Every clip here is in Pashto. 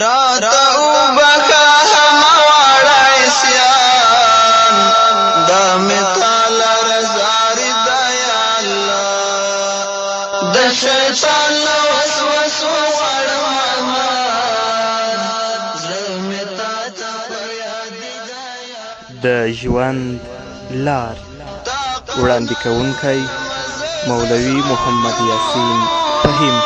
راته وبخه همواړه عصیان دا مې تاله رضا رضا یا الله د شیطان له وسوسو غواړم امان زړه مې تا ته فریاد دی د ژوند لار وړاندې کوونکی مولوي محمد یاسین فهیم.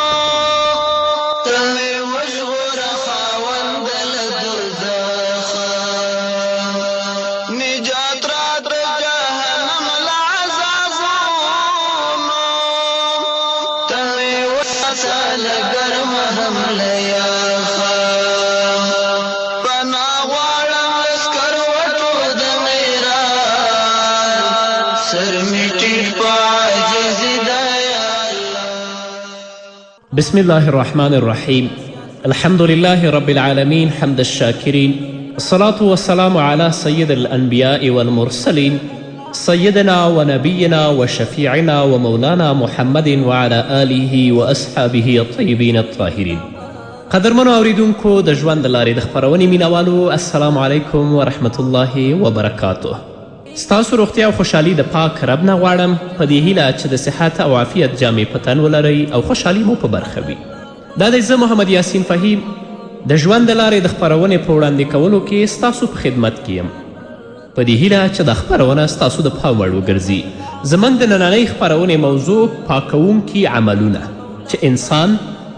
بسم الله الرحمن الرحيم. الحمد لله رب العالمين حمد الشاكرين، الصلاة والسلام على سيد الأنبياء والمرسلين سيدنا ونبينا وشفيعنا ومولانا محمد وعلى آله وأصحابه الطيبين الطاهرين. قدرمنو اوریدونکو د ژوند د لارې د خپرونې مینوالو، السلام علیکم ورحمة الله وبرکاته. ستاسو روغتیا او خوشحالي د پاک رب نه غواړم په دې هیله چې د صحت او عافیت جامې په تن ولرئ او خوشحالي مو په برخه وي. دا دی زه محمد یاسین فهیم د ژوند د لارې د خپرونې په وړاندې کولو کې ستاسو په خدمت کې یم په دې هیله چې دا خپرونه ستاسو د پام وړ وګرځي. زموږ د نننۍ خپرونې موضوع پاکوونکي عملونه چې انسان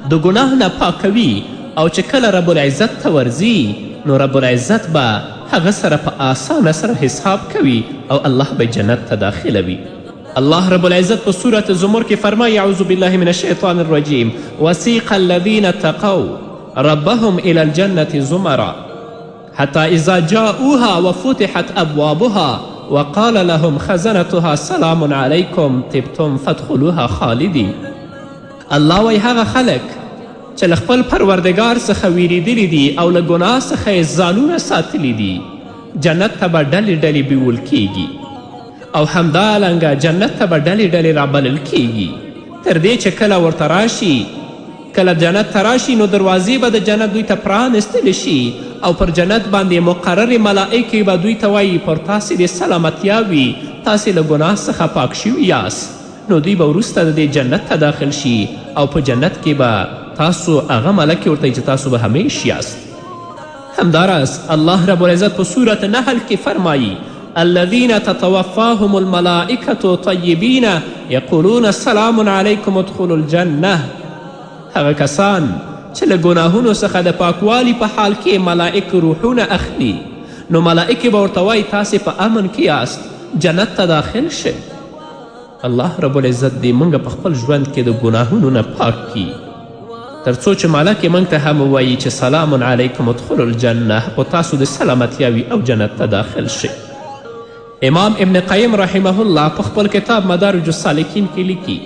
د ګناه نه پاکوي او چې کله رب العزت ته ورځي نو رب العزت به هغه سره په آسانه سره حساب کوي او الله به جنت ته داخلوي. الله رب العزت په سورة زمر کې فرمایي اعوذ بالله من الشیطان الرجیم وسیق الذین اتقوا ربهم الى الجنة زمرا حتى اذا جاءوها وفتحت ابوابها وقال لهم خزنتها سلام علیکم طبتم فادخلوها خالدین. الله وایي هغه خلک چې له خپل پروردګار څخه ویریدلی دي او له ګناه څخه یې ځانونه ساتلی دي جنت ته به ډلې ډلې بیول کیږي او همدارنګه جنت ته به ډلې ډلې رابلل کیږي تر دې چې کله ورته راشي کله جنت ته راشي نو دروازې به د جنت دوی ته پرانستلی شي او پر جنت باندې مقررې ملائکې به دوی ته وایي پر تاسې د سلامتیا وي تاسې له ګناه څخه پاک شوي یاست. نو دوی به وروسته د دې جنت ته داخل شي او په جنت کې به تاسو هغه ملکې ورته چې تاسو به همیش یاست. همداراز الله رب العزت په صورت نحل کې فرمایي الذین تتوفاهم الملائکة طیبین یقولون سلام علیکم ادخلوا الجنه. هغه کسان چې له ګناهونو څخه د پاکوالي په حال کې ملائک روحونه اخلي نو ملائکې به ورته وایي تاسې په امن کې یاست جنت ته داخل شئ. الله رب العزت دې موږ په خپل ژوند کې د ګناهونو نه پاک کړي تر څو چې ملکې موږ ته هم ووایي چې سلام علیکم ادخلوا الجنه او تاسو د سلامتیا وي او جنت ته داخل شئ. امام ابن قیم رحمه الله په خپل کتاب مدارج السالکین کې لیکي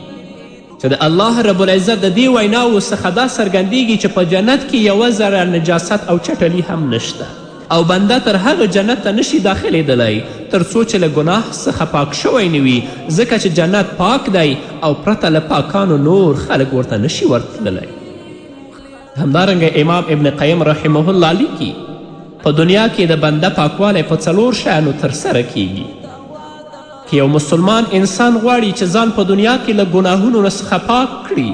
چې د الله رب العزت د دې ویناوو څخه دا څرګندیږي چې په جنت کې یوه ذره نجاست او چټلي هم نشته او بنده تر هغه جنت ته نشي داخلیدلی تر څو چې له ګناه څخه پاک شوی نه وي ځکه چې جنت پاک دی او پرته له پاکانو نور خلک ورته نشي ورتللی. همدارنګه امام ابن قیم رحمه الله لیکي په دنیا کې د بنده پاکوالی په 4 شیانو ترسره کیږي. که یو مسلمان انسان غواړي چې ځان په دنیا کې له ګناهونو څخه پاک کړي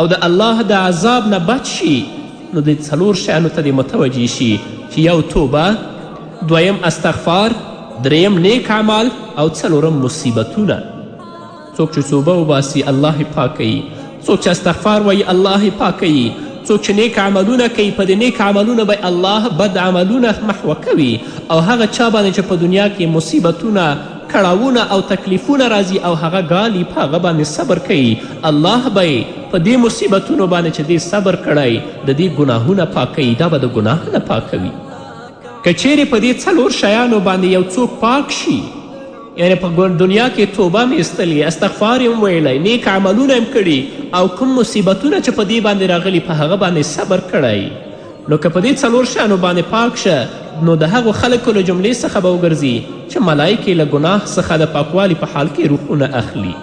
او د الله د عذاب نه بچ شي نو د 4 شیانو ته دې متوجه شي چې یو توبه، دویم استغفار، دریم نیک عمل او 4م مصیبتونه. څوک چې توبه وباسي الله یې پاکوي، څوک چې استغفار وایي الله یې پاکوي، څوک چې نیک عملونه کوي په دې نیک عملونه به الله بد عملونه محوه کوي او هغه چا باندې چې په دنیا کې مصیبتونه کړاوونه او تکلیفونه راځي او هغه ګالي په هغه باندې صبر کوي الله به په دې مصیبتونو باندې چې دې صبر کړی د دې ګناهونه پاکوي دا به د ګناه نه پاکوي. که چیرې په دې 4 شیانو باندې یو څوک پاک شي یعنی په دنیا کې توبه م ایستلی، استغفار یم ویلی، نیک عملونه یم کړي او کوم مصیبتونه چې په دې باندې راغلي په هغه باندې صبر کړی نو که په دې 4 شیانو باندې پاک شه نو د هغو خلکو له جملې څخه به وګرځي چې ملایکې له ګناه څخه د پاکوالي په حال کې روحونه اخلي.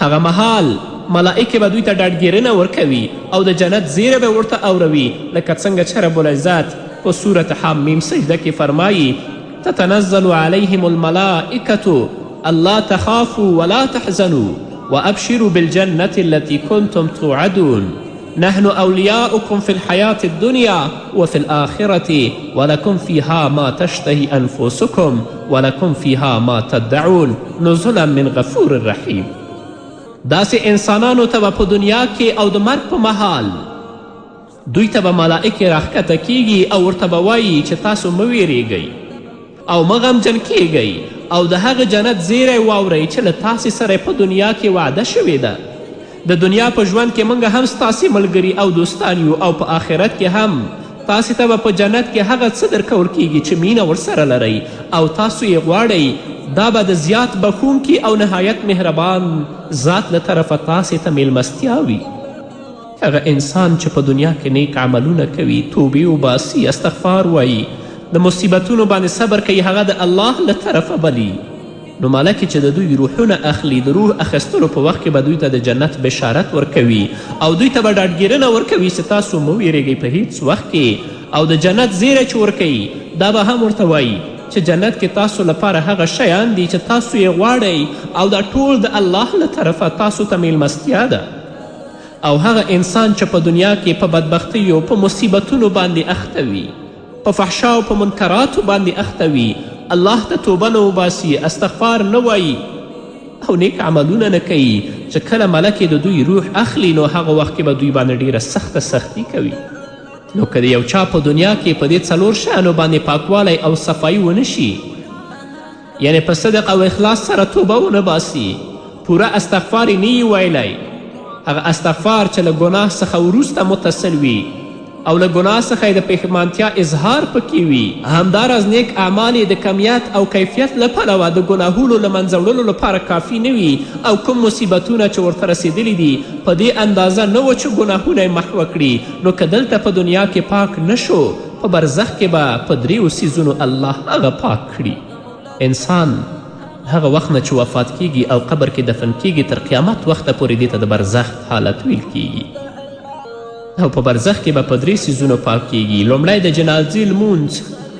هغه مهال ملائکې به دوی ته ډاډګیرنه ورکوي او د جنت زیری به ورته اوروي لکه څنګه چې رب العزت په صورت حمیم سجده کې فرمایي تتنزل عليهم الملائکة الا تخافوا ولا تحزنوا وابشروا بالجنة التي كنتم توعدون نحن أولياؤكم في الحياة الدنيا وفي الآخرة ولكم فيها ما تشتهي أنفسكم ولكم فيها ما تدعون نزلا من غفور رحیم. داسې انسانانو ته به په دنیا کې او د مرګ په مهال دوی ته به ملائکې راښکته کیږي او ورته به وایي چې تاسو مه ویریږئ او مه غمجن کیږئ او د هغه جنت زیری واورئ چې له تاسې سره په دنیا کې وعده شوې ده. د دنیا په ژوند کې موږ هم ستاسې ملګري او دوستان یو او په آخرت کې هم تاسې ته به په جنت کې هغه څه درکول کیږي چې مینه ورسره لرئ او تاسو یې غواړئ. دا به د زیات بخونکي او نهایت مهربان ذات له طرفه تاسې ته میلمستیا وي. هغه انسان چې په دنیا کې نیک عملونه کوي، توبې وباسي، استغفار وایي، د مصیبتونو باندې صبر کوي، هغه د الله له طرفه بلی. نو ملکې چې د دوی روحونه اخلي، د روح اخیستلو په وخت کې به دوی ته د جنت بشارت ورکوي او دوی ته به ډاډګیرنه ورکوي چې تاسو مه ویرېږئ په هیڅ وخت کې. او د جنت زیری چې ورکوي دا به هم ورته وایي چې جنت کې تاسو لپاره هغه شیان دي چې تاسو یې غواړئ او دا ټول د الله له طرفه تاسو ته میلمستیا ده. او هغه انسان چې په دنیا کې په بدبختیو په مصیبتونو باندې اخته وي، په فحشا او په منکراتو باندې اخته وي، الله ته توبه نه وباسي، استغفار نه وایي او نیک عملونه نه کوي، چې کله ملکې د دوی روح اخلي نو هغه وخت کې به دوی باندې ډیره سخته سختی کوي. نو که د یو چا په دنیا کې په دې 4 شیانو باندې پاکوالی او صفایي ونه شي، یعنی په صدق او اخلاص سره توبه ونه باسي، پوره استغفار یې نه ویلی، هغه استغفار چې له ګناه څخه وروسته متصل وي او له ګناه څخه یې د پښیمانتیا اظهار پکې وي، همداراز نیک اعمال یې د کمیت او کیفیت له پلوه د ګناهونو له منځه وړلو لپاره کافي نه وي او کوم مصیبتونه چې ورته رسېدلي دي په دې اندازه نه و چې ګناهونه یې محوه کړي، نو که دلته په دنیا کې پاک نشو، په برزخ کې به په 3 څیزونو الله هغه پاک کړي. انسان هغه وخت نه چې وفات کیږي او قبر کې دفن کیږي تر قیامت وخته پورې دې ته د برزخ حالت ویل کیږي. او په برزخ کې به په 3 څیزونو پاک کیږي. لومړی د جنازې لمونځ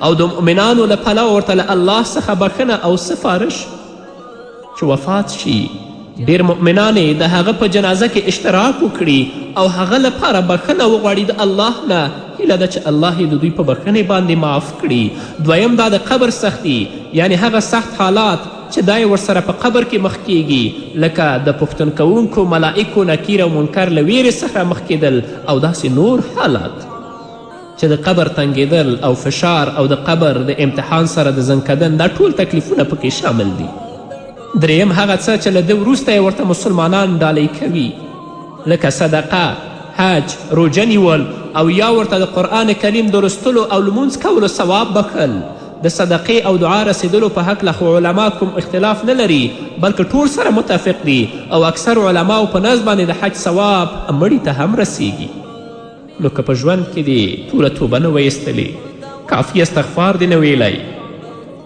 او د مؤمنانو له پلوه ورته له الله څخه بخښنه او سفارش. چې وفات شي ډېر مؤمنان د هغه په جنازه کې اشتراک وکړي او هغه لپاره بخښنه وغواړي د الله نه، هیله ده چې الله یې د دوی په بخښنې باندې معاف کړي. دویم دا د قبر سختی، یعنی هغه سخت حالات چې دا یې ورسره په قبر کې مخ کیږي، لکه د پوښتن کوونکو ملائکو نکیر او منکر له ویرې څخه مخ کیدل او داسې نور حالات چې د قبر تنګیدل او فشار او د قبر د امتحان سره د زنکدن دا ټول تکلیفونه پکې شامل دي. دریم هغه څه چې له ده وروسته یې ورته مسلمانان ډالۍ کوي، لکه صدقه، حج، روژه نیول او یا ورته د قرآن کریم د لوستلو او لمونځ کولو ثواب بخل. د صدقې او دعا رسیدلو په هکله خو علما کوم اختلاف نه لري، بلکې ټول سره متفق دي او اکثر علماو په نظر باندې د حج ثواب مړي ته هم رسیږي. نو که په ژوند کې دې پوره توبه نه ویستلې، کافي استغفار دې نه ویلی،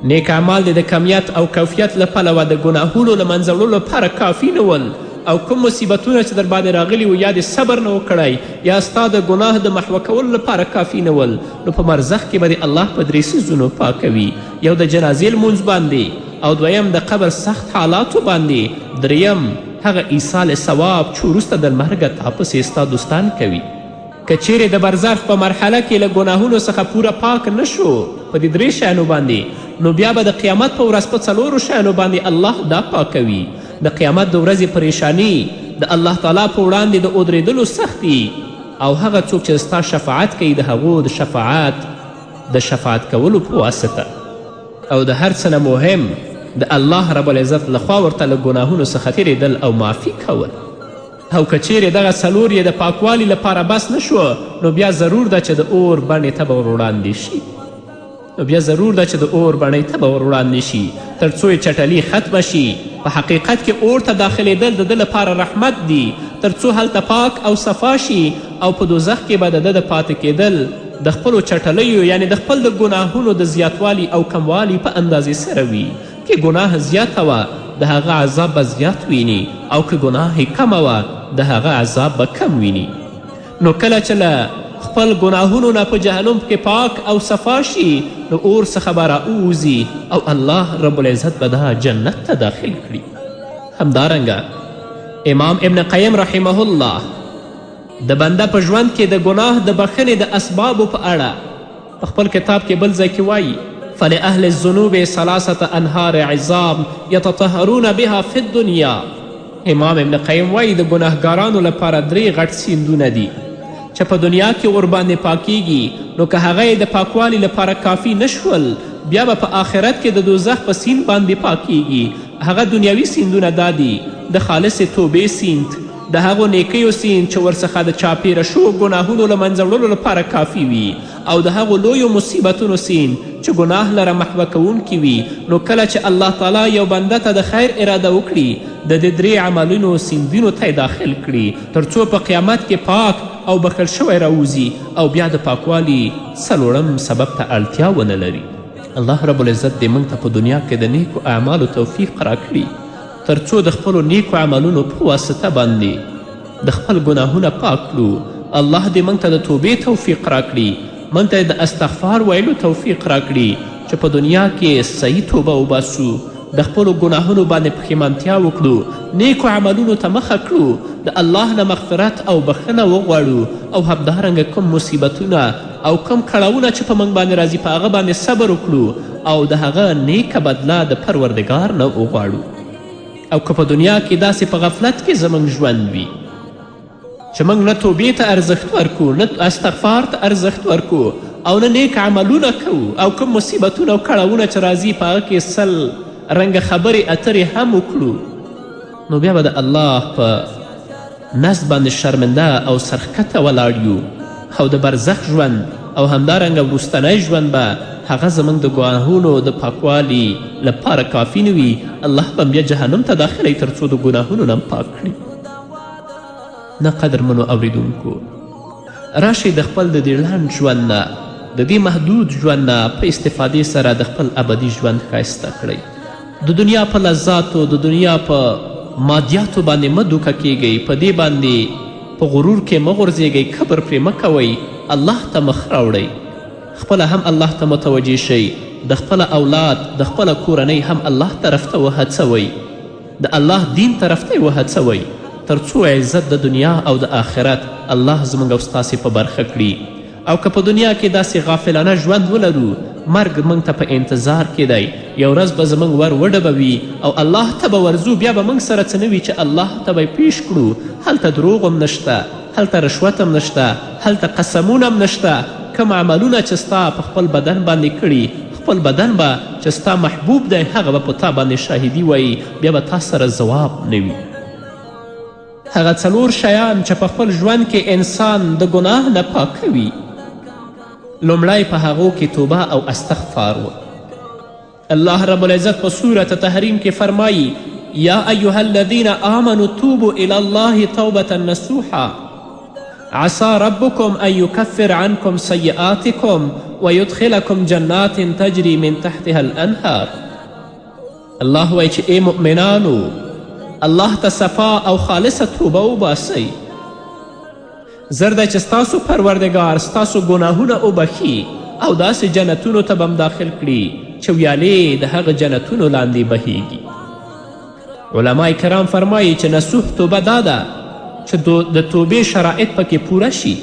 نیک اعمال دې د کمیت او کیفیت له پلوه د ګناهونو له منځه وړلو لپاره کافي نه ول، او کوم مصیبتونه چې در باندې راغلي و یا دې صبر نه وکړی یا ستا د ګناه د محوه کولو لپاره کافي نه ول، نو په مرزخ کې به دې الله په 3 څیزونو پاکوي. یو د جنازې لمونځ باندې، او دویم د قبر سخت حالاتو باندې، دریم هغه ایصال ثواب چې وروسته د مرګه تا پسې ستا دوستان کوي. که چیرې د برزخ په مرحله کې له ګناهونو څخه پوره پاک نشو په دې 3 شیانو باندې، نو بیا به د قیامت په ورځ په 4 شیانو باندې الله دا پاکوي. د قیامت د ورځې پریشانی، د الله تعالی په وړاندې د ودرېدلو سختي، او هغه څوک چې ستا شفاعت کوي د هغو د شفاعت کولو په واسطه، او د هر څه نه مهم د الله رب العزت لخوا ورته له ګناهونو څخه تیریدل او معافي کول. او که چیرې دغه 4 یې د پاکوالي لپاره بس نشوه، نو بیا ضرور ده چې د اور بڼې ته به ور وړاندې شي، تر څو یې چټلي ختمه شي. په حقیقت کې اور ته داخلېدل د ده لپاره رحمت دی، تر څو هلته پاک او صفا شي، او په دوزخ کې به د ده د پاتې کېدل د خپلو چټلیو، یعنی د خپل د ګناهونو د زیاتوالي او کموالي په اندازې سره وي. کې ګناه زیاته وه د هغه عذاب به زیات ویني او که ګناه یې کمه وه د هغه عذاب به کم ویني. نو کله چې له خپل ګناهونو نه په جهنم کې پاک او صفا شي نو اور څخه به راووځي او الله رب العزت به دا جنت ته داخل کړي. همدارنګه امام ابن قیم رحمه الله د بنده په ژوند کې د ګناه د بخښنې د اسبابو په اړه په خپل کتاب کې بل ځای کې وایي فلأهل الذنوب ثلاثة انهار عظام یتطهرون بها فی الدنیا. امام ابن قیم وایي د ګناهګارانو لپاره 3 غټ سیندونه دي چې په دنیا کې ورباندې پاکیږي، نو که هغه د پاکوالي لپاره کافی نشول بیا به په آخرت کې د دوزخ په سیند باندې پاکیږي. هغه دنیاوي سیندونه دا دي د خالص توبې سیند، د هغو نیکیو سیند چې ورڅخه د چاپیره شوو ګناهونو له منځه وړلو لپاره کافي وي، او د هغو لویو مصیبتونو سیند چې ګناه لره محوه کوونکي وي. نو کله چې الله تعالی یو بنده ته د خیر اراده وکړي د دې 3 عملونو سیندونو ته داخل کړي تر څو په قیامت کې پاک او بخښل شوی راوځي او بیا د پاکوالي 4م سبب ته اړتیا ونه لري. الله رب العزت دې موږ ته په دنیا کې د نیکو اعمالو توفیق راکړي تر څو د خپلو نیکو عملونو په واسطه باندې د خپل ګناهونه پاک کړو. الله دې موږ ته د توبې توفیق راکړي، موږ ته د استغفار ویلو توفیق راکړي چې په دنیا کې صحیح توبه وباسو، د خپلو ګناهونو باندې پښیمانتیا وکړو، نیکو عملونو ته مخه کړو، د الله نه مغفرت او بخښنه وغواړو او همدارنګه کوم مصیبتونه او کوم کړاوونه چې په موږ باندې راځي په هغه باندې صبر وکړو او د هغه نیکه بدله د پروردګار نه وغواړو. او که په دنیا کې داسې په غفلت کې زموږ ژوند وي چې موږ نه توبې ته ارزښت ورکو، نه استغفار ته ارزښت ورکو او نه نیک عملونه کوو او کوم مصیبتونه او کړاوونه چې راځي په هغه کې 100 رنګه خبرې اترې هم وکړو، نو بیا به د الله په نزد باندې شرمنده او سرښکته ولاړ یو او د برزخ ژوند او همدارنګه وروستنی ژوند به هغه زموږ د ګناهونو د پاکوالي لپاره کافي نه وي. الله به بیا جهنم ته داخلی تر څو د ګناهونو نه پاک کړي. نه قدرمنو اوریدونکو، راشئ د خپل د دې لنډ ژوند نه د دې محدود ژوند نه په استفادې سره د خپل ابدي ژوند ښایسته کړئ. د دنیا په لذاتو د دنیا په مادیاتو باندې مه دوکه کیږئ، په دې باندې په غرور کې مه غورځېږئ، کبر پرې مه کوئ، الله ته مخ راوړئ. خپله هم الله ته متوجه شئ، د خپل اولاد د خپل کورنۍ هم الله طرف ته وهڅوئ، د الله دین طرف ته وهڅوئ تر څو عزت د دنیا او د آخرت الله زموږ او ستاسې په برخه کړي. او که په دنیا کې داسې غافلانه ژوند ولرو، مرګ موږ ته په انتظار کې دی، یو ورځ به زموږ ور وډبوي او الله ته به ورځو، بیا به موږ سره څه نه وي چې الله ته به پیش کړو. هلته دروغ هم نشته، هلته رشوت هم نشته، هلته قسمونه هم نشته. کوم عملونه چې ستا په خپل بدن باندې کړي، خپل بدن به چې ستا محبوب دی هغه به په تا باندې شاهدي وایي، بیا به تا سره ځواب نه وي. هغه 4 شیان چې په خپل ژوند کې انسان د ګناه نه پاکوي، لومړی په هغو کې توبه او استغفار و. الله رب العزت په سورة تحریم کې فرمایي یا ایها الذین آمنوا توبوا الی الله توبة نصوحا عسى ربكم أن يكفر عنكم سيئاتكم ويدخلكم جنات تجري من تحتها الأنهار. الله وایي چې ای مؤمنانو، الله ته صفا او خالصه توبه وباسئ، زر دی چې ستاسو پروردګار ستاسو ګناهونه وبخي او داسې جنتونو ته به هم داخل کړي چې ویالې د هغه جنتونو لاندې بهیږي. علما کرام فرمایي چې نصوح توبه دا ده چې د توبې شرایط پکې پوره شي.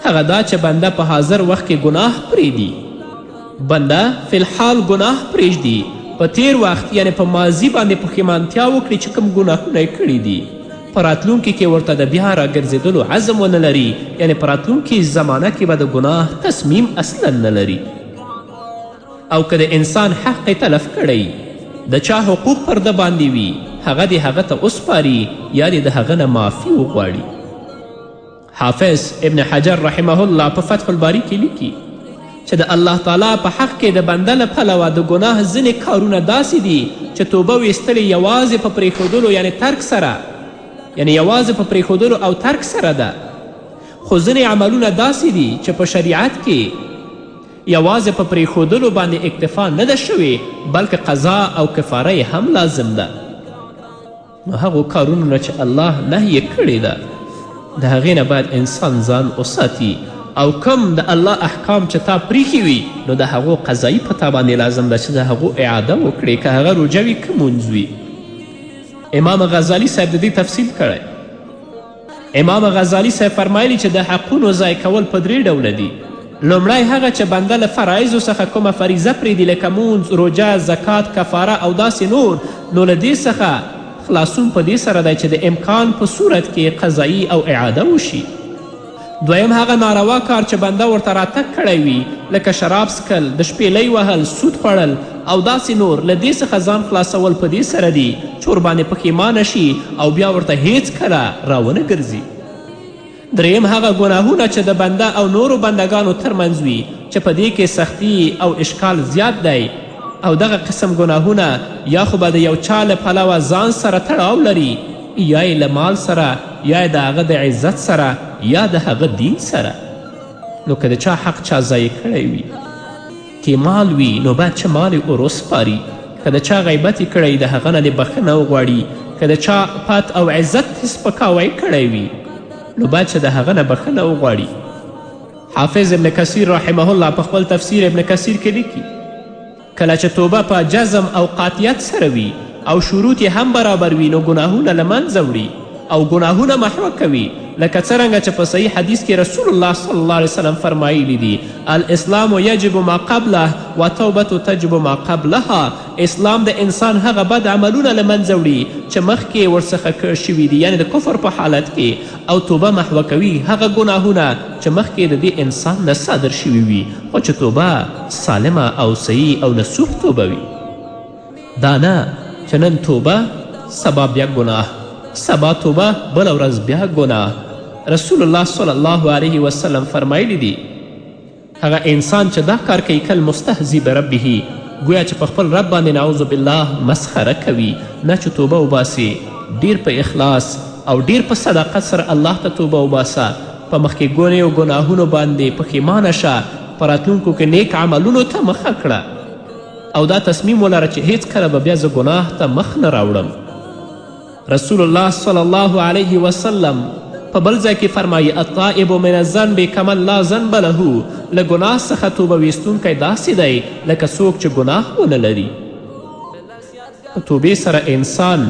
هغه دا چې بنده په حاضر وخت کې ګناه پرېږدي، بنده فی الحال ګناه پرېږدي، په تیر وخت یعنی په ماضي باندې پښیمانتیا وکړي چې کوم ګناهونه یې کړي دي، په راتلونکي کې ورته د بیا راګرځېدلو عزم ونه لري، یعنی په راتلونکي زمانه کې به د ګناه تصمیم اصلا نه لري. او که د انسان حق یې تلف کړی، د چا حقوق پر ده باندې وي، هغه دې هغه ته وسپاري یا دې د هغه نه معافي وغواړي. حافظ ابن حجر رحمه الله په فتح الباری کې لیکي چې د الله تعالی په حق کې د بنده له پلوه د ګناه ځینې کارونه داسې دي چې توبه ویستلې یوازې په پرېښودلو یعنی ترک سره، یعنی یوازې په پرېښودلو او ترک سره ده. خو ځینې عملونه داسې دي چې په شریعت کې یوازې په پرېښودلو باندې اکتفا نه ده شوې، بلکې قضا او کفاره هم لازم ده. نو هغو کارونو نه چې الله نهیې کړې ده د هغې نه باید انسان ځان وساتي او کم د الله احکام چې تا پریښي وي نو د هغو قضایي په تا باندې لازم ده چې د هغو اعاده وکړې که هغه روژه وي که مونځ وي امام غزالی صاحب د دې تفصیل کړی امام غزالی صاحب فرمایلی چې د حقونو ضایع کول په 3 ډوله دي لومړی هغه چې بنده له فرایضو څخه کومه فریضه پرېږدي لکه مونځ روژه زکات کفاره او داسې نور نو له دې څخه خلاصون په دې سره دی چې د امکان په صورت کې قضایي او اعاده وشي دویم هغه ناروا کار چې بنده ورته راتګ کړی وي لکه شراب څکل د شپېلۍ وهل سود خوړل او داسې نور له دې څخه ځان خلاصول په دې سره دي چې ورباندې پښیمانه شي او بیا ورته هیڅ کله راونه ګرځي دریم هغه ګناهونه چې د بنده او نورو بندگانو ترمنځ وي چې په دې کې سختی او اشکال زیات دی او دغه قسم ګناهونه یا خو به د یو چا له پلوه ځان سره تړاو لري یا یې له مال سره یا یې د هغه د عزت سره یا د هغه دین سره نو که د چا حق چا ضایع کړی وي که مال وي نو باید چې مال یې وروسپاري که د چا غیبت یې کړی د هغه نه دې بخښنه وغواړي که د چا پت او عزت سپکاوی کړی وي نو باید چې د هغه نه بخښنه وغواړي حافظ ابن کثیر رحمه الله په خپل تفسیر ابن کثیر کې لیکي کله چې توبه په جزم او قاطعیت سره وي او شروط یې هم برابر وي نو ګناهونه له منځه وړي او ګناهونه محوه کوي لکه څرنګه چې په صحیح حدیث کې رسول الله صلی الله علیه وسلم فرمایلی دي الاسلام یجب ما قبله و توبة تجب ما قبلها اسلام د انسان هغه بد عملونه له منځه وړي چې مخکې ورڅخه شوي دي یعنې د کفر په حالت کې او توبه محوه کوي هغه ګناهونه چې مخکې د دې انسان نه صادر شوي وي خو چې توبه سالمه او صحیح او نصوح توبه وي دا نه چې نن توبه سبا بیا ګناه سبا توبه بله ورځ بیا ګناه رسول الله صلی الله علیه وسلم فرمایلی دی هغه انسان چې دا کار کوي کل مستهزی بربه گویا چې په خپل رب باندې نعوذ بالله مسخره کوي نه چې توبه وباسي ډیر په اخلاص او ډیر په صداقت سره الله ته توبه وباسه په مخکې ګونې او ګناهونو باندې پښیمانه شه په راتلونکو کې نیک عملونو ته مخه کړه او دا تصمیم ولره چې هیڅ کله به بیا زه ګناه ته مخ نه راوړم رسول الله صلی الله علیه وسلم په بل ځای کې فرمایي الطائب من الذنب کمن لا ذنب له له ګناه څخه توبه ویستونکی داسې دی لکه څوک چې ګناه ونه لري په توبې سره انسان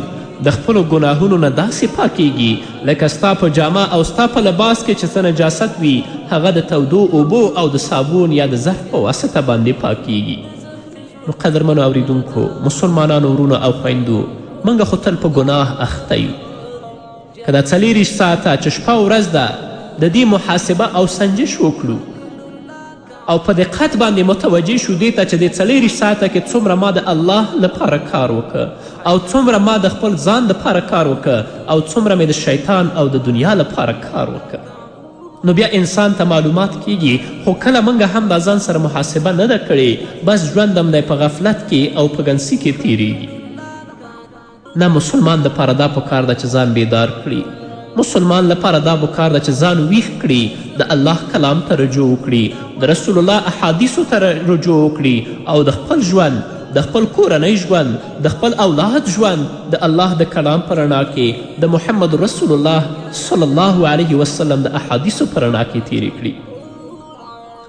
د خپلو ګناهونو نه داسې پاکیږي لکه ستا په جامه او ستا په لباس کې چې څه نجاست وي هغه د تودو اوبو او د صابون یا د ظرف په واسطه باندې پاکیږي نو قدرمنو اوریدونکو مسلمانانو ورونو او خویندو موږ خو تل په ګناه اخته یو که دا 40 ساعته چې شپه ورځ ده د دې محاسبه او سنجش وکړو او په دقت باندې متوجه شو دې ته چې د 40 ساعته کې څومره ما د الله لپاره کار وکړه او څومره ما د خپل ځان لپاره کار وکړه او څومره مې د شیطان او د دنیا لپاره کار وکړه نو بیا انسان ته معلومات کیږي خو کله موږ هم دا ځان سره محاسبه نه ده کړې بس ژوند هم دی په غفلت کې او په ګنسي کې تیریږي نه مسلمان لپاره دا پکار ده چې ځان بیدار کړي مسلمان لپاره دا پکار ده چې ځان ویښ کړي د الله کلام ته رجوع وکړي د رسول الله احادیثو ته رجوع وکړي او د خپل ژوند د خپل کورنۍ ژوند د خپل اولاد ژوند د الله د کلام په رڼا کې د محمد رسول الله صلی الله علیه وسلم د احادیثو په رڼا کې تیرې کړي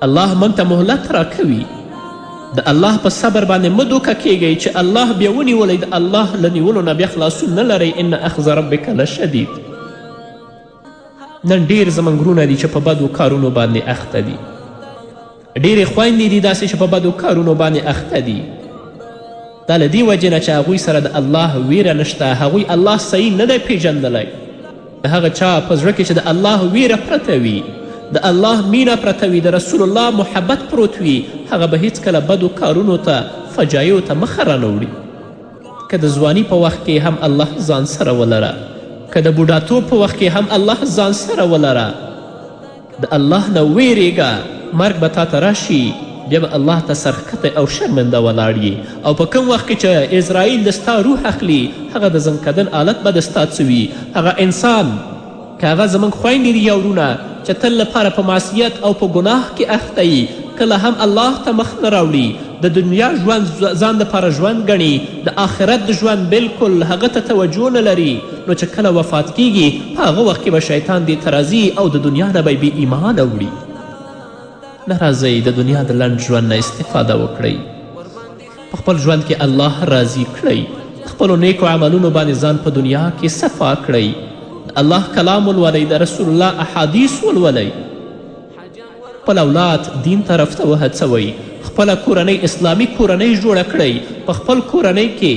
الله موږ ته مهلت راکوي د الله په صبر باندې مه دوکه کیږئ چې الله بیا ونیولی د الله له نیولو نه بیا خلاصون نه لرئ ان اخذ ربک لشدید نن ډیر زموږ وروڼه دي چې په بدو کارونو باندې اخته دي ډیرې خویندې دي داسې چې په بدو کارونو باندې اخته دي دا له دې وجې نه چې هغوی سره د الله ویره نشته هغوی الله صحیح نه دی پیژندلی د هغه چا په زړه کې چې د الله ویره پرته وي د الله مینه پرته وي د رسول الله محبت پروت وي هغه به هیڅکله بدو کارونو ته فجایو ته مخه رانه که د ځواني په وخت کې هم الله ځان سره ولره که د بوډاتوب په وخت کې هم الله ځان سره ولره د الله نه ویرېږه مرګ به تا ته راشي بیا به الله ته سرښکته او شرمنده ولاړ او په کوم وخت کې چې اسرائیل د ستا روح اخلي هغه د زنکدن آلت به د ستا څه وي هغه انسان که هغه زموږ خویندې دي یا وروڼه چې تل لپاره په معصیت او په ګناه کې اخته یي کله هم الله ته مخ نه راوړي د دنیا ژوند ځان دپاره ژوند ګڼي، د آخرت د ژوند بلکل هغه ته توجه نه لري، نو چې کله وفات کیږي په هغه وخت کې به شیطان دې ته راځي او د دنیا نه به یې بې ایمانه وړي. نه راځئ د دنیا د لنډ ژوند نه استفاده وکړئ، په خپل ژوند کې الله راضي کړئ، خپلو نیکو عملونو باندې ځان په دنیا کې صفا کړئ، د الله کلام ولولئ، د رسول الله احادیث ولولئ، خپل اولاد دین طرف ته وهڅوئ، خپله کورنۍ اسلامي کورنۍ جوړه کړئ، په خپل کورنۍ کې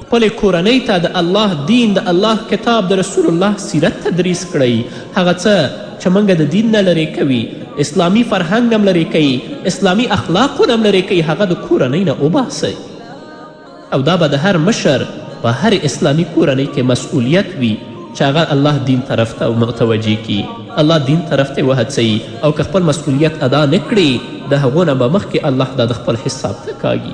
خپلې کورنۍ ته د الله دین، د الله کتاب، د رسول الله سیرت تدریس کړئ. هغه څه چې موږ د دین نه لرې کوي، اسلامي فرهنګ هم لرې کوي، اسلامي اخلاقونه هم لرې کوي، هغه د کورنۍ نه وباسئ. او دا به د هر مشر په هر اسلامي کورنۍ کې مسئولیت وي چې هغه الله دین طرف ته متوجه کي، الله دین طرف ته وهڅوي، او که خپل مسئولیت ادا نه کړي د هغو نه به مخکې الله دا د خپل حساب ته کاږي.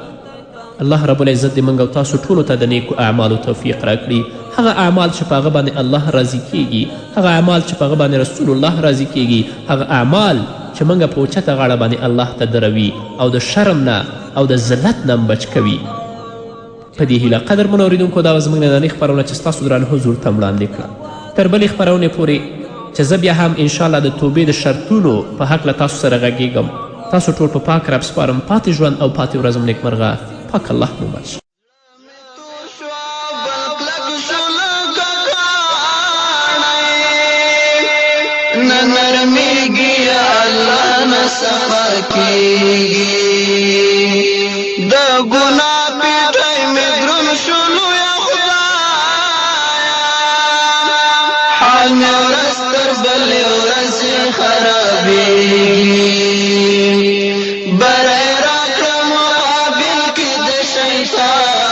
الله رب العزت دې موږ او تاسو ټولو ته د نیکو اعمالو توفیق راکړي، هغه اعمال چې په هغه باندې الله راضي کیږي، هغه اعمال چې په هغه باندې رسول الله راضي کیږي، هغه اعمال چې موږ په اوچته غاړه باندې الله ته دروي او د شرم نه او د ذلت نه بچ کوي. په دې هیله قدرمنو اورېدونکو دا زموږ نننۍ خپرونه چې ستاسو درانه حضور ته وړاندې کړه. تر بلې خپرونې پورې چې زه بیا هم انشاءالله د توبې د شرطونو په هکله تاسو سره غږیږم. تاسو ټول په پاک رب سپارم. پاتې ژوند او پاتې ورځم نیکمرغه. پاک الله مو بچ. نرمیږي الله نه صفا کیږي د ګناه پیټی مې دروند شولو یا خدایا حال مې ورځ تر بلې ورځې خرابېږي بری راکړه مقابل کې د شیطان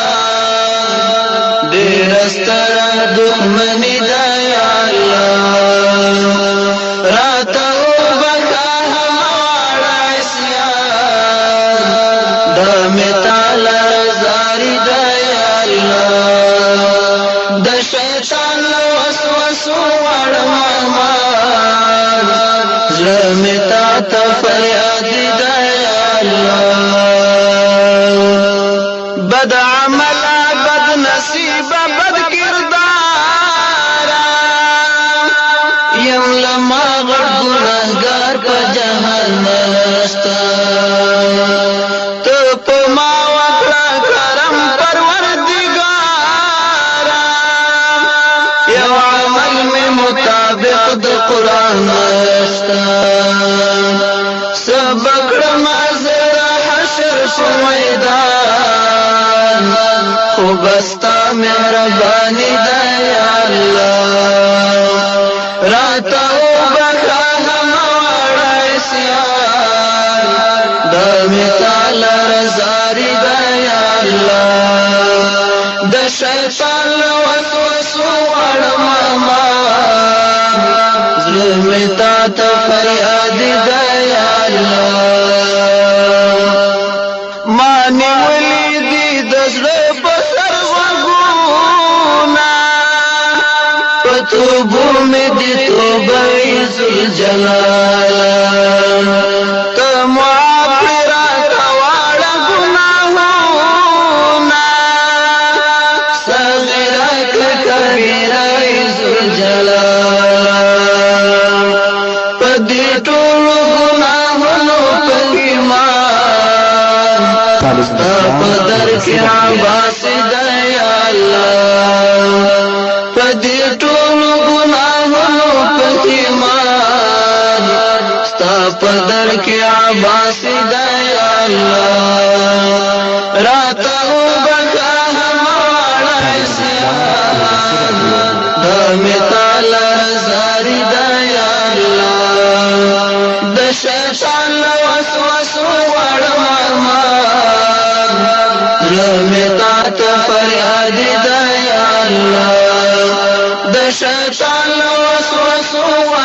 ډېره ستره دښمني ده یا الله فریاد دا یا اللہ بد عمل بد نصیب بد کردار یم لما غړ ګناهګار په جهان نشتا ته په ما وکړه کرم پروردګار یو عمل مې مطابق د قرآن نشتا خو بستا مهربانی دا یا اللہ راتا وبخا هموارا اسیان دا مثال رزاری دا یا اللہ دا شیطان لوسوسو ورمان ظلمی تا فریادی دا یا اللہ مانی ولی دی دزر توبو میں دی توبہی ذوالجلال تو معافرات والا گناہونا صغیرہ کبیرہ ذوالجلال پدی ٹولو گناہونو پکیمان پدر کی عباس دا یا اللہ پدی ٹولو پدر کی عباسی دا یا اللہ راتا بکا ہمارا اسیان دا مثال رزاری دا یا اللہ دا شیطان وسوسو ورمان رمیتا تا فریادی دا یا اللہ دا شیطان وسوسو ورمان